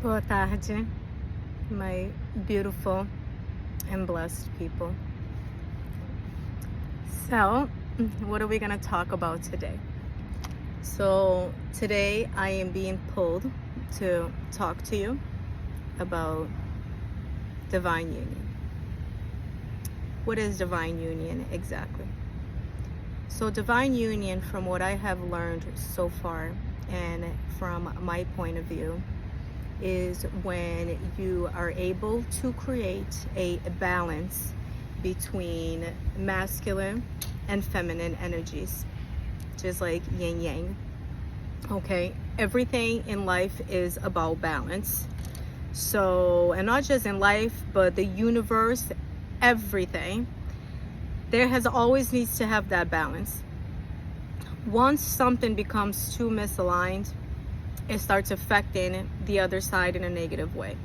Boa tarde, my beautiful and blessed people. So, what are we going to talk about today? So, today I am being pulled to talk to you about divine union. What is divine union exactly? So, divine union, from what I have learned so far and from my point of view, is when you are able to create a balance between masculine and feminine energies, just like yin yang. Okay, everything in life is about balance. So, and not just in life, but the universe, everything, there has always needs to have that balance. Once something becomes too misaligned, it starts affecting the other side in a negative way,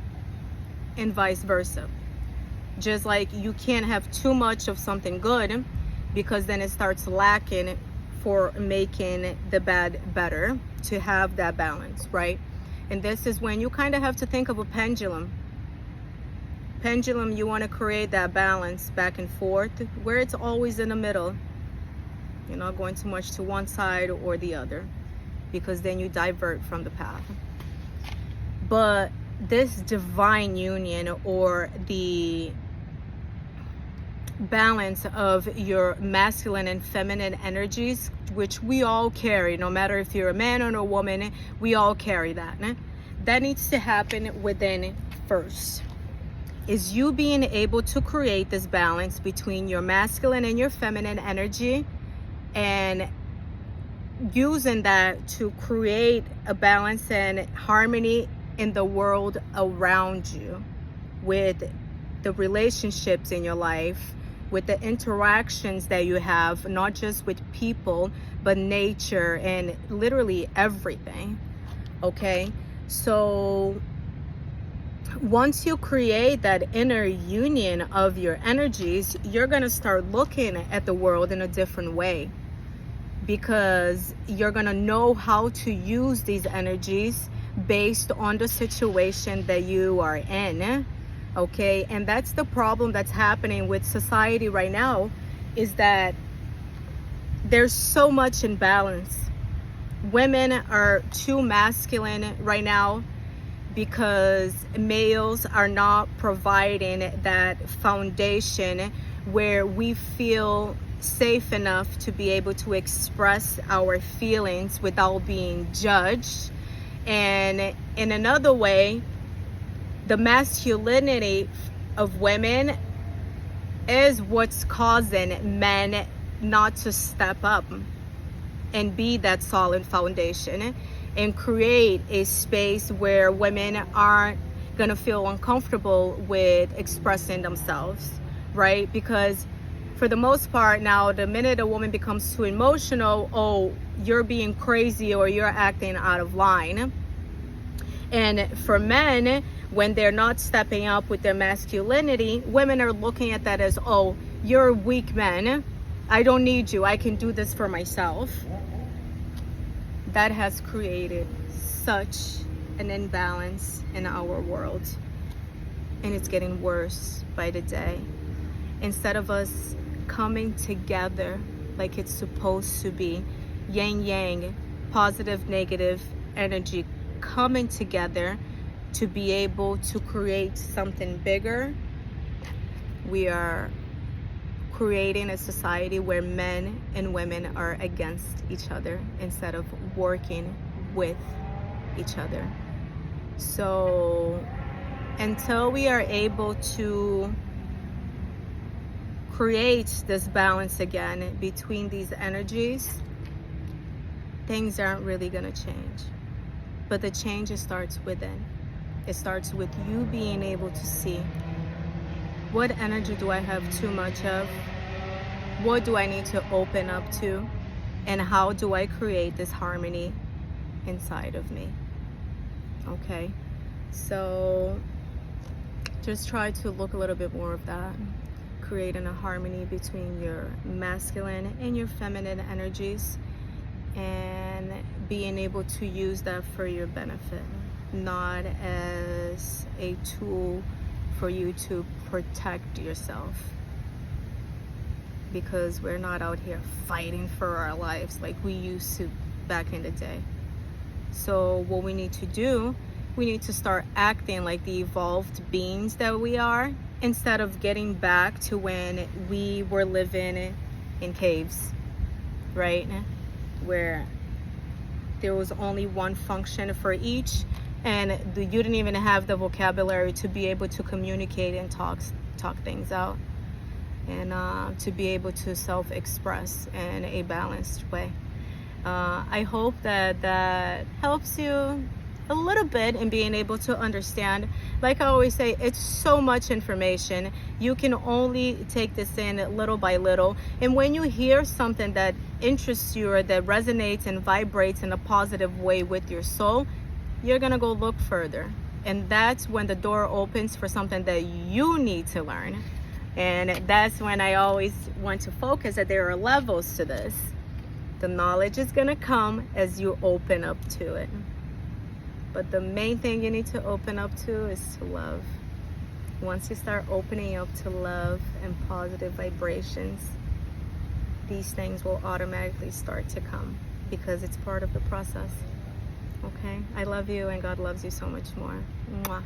and vice versa. Just like you can't have too much of something good, because then it starts lacking for making the bad better, to have that balance, right? And this is when you kind of have to think of a pendulum. You want to create that balance back and forth where it's always in the middle. You're not going too much to one side or the other, because then you divert from the path. But this divine union, or the balance of your masculine and feminine energies, which we all carry, no matter if you're a man or a woman, we all carry that. That needs to happen within first. Is you being able to create this balance between your masculine and your feminine energy, and using that to create a balance and harmony in the world around you, with the relationships in your life, with the interactions that you have, not just with people, but nature and literally everything. Okay, so once you create that inner union of your energies, you're going to start looking at the world in a different way, because you're going to know how to use these energies based on the situation that you are in. Okay, and that's the problem that's happening with society right now, is that there's so much imbalance. Women are too masculine right now, because males are not providing that foundation where we feel safe enough to be able to express our feelings without being judged. And in another way, the masculinity of women is what's causing men not to step up and be that solid foundation, and create a space where women aren't gonna feel uncomfortable with expressing themselves, right? Because for the most part now, the minute a woman becomes too emotional, oh, you're being crazy or you're acting out of line. And for men, when they're not stepping up with their masculinity, women are looking at that as, oh, you're a weak man, I don't need you, I can do this for myself. That has created such an imbalance in our world, and it's getting worse by the day. Instead of us coming together like it's supposed to be, yin yang, positive negative energy coming together to be able to create something bigger, we are creating a society where men and women are against each other instead of working with each other. So until we are able to create this balance again between these energies, things aren't really going to change. But the change starts within. It starts with you being able to see, what energy do I have too much of? What do I need to open up to? And how do I create this harmony inside of me? Okay, so just try to look a little bit more of that, creating a harmony between your masculine and your feminine energies, and being able to use that for your benefit. not as a tool for you to protect yourself, because we're not out here fighting for our lives like we used to back in the day. So what we need to do, we need to start acting like the evolved beings that we are, instead of getting back to when we were living in caves, right? Where there was only one function for each, and you didn't even have the vocabulary to be able to communicate and talk things out, and to be able to self-express in a balanced way. I hope that helps you a little bit in being able to understand. Like I always say, it's so much information. You can only take this in little by little. And when you hear something that interests you or that resonates and vibrates in a positive way with your soul, you're gonna go look further. And that's when the door opens for something that you need to learn. And that's when I always want to focus that there are levels to this. The knowledge is gonna come as you open up to it. But the main thing you need to open up to is to love. Once you start opening up to love and positive vibrations, these things will automatically start to come, because it's part of the process. Okay? I love you, and God loves you so much more. Mwah.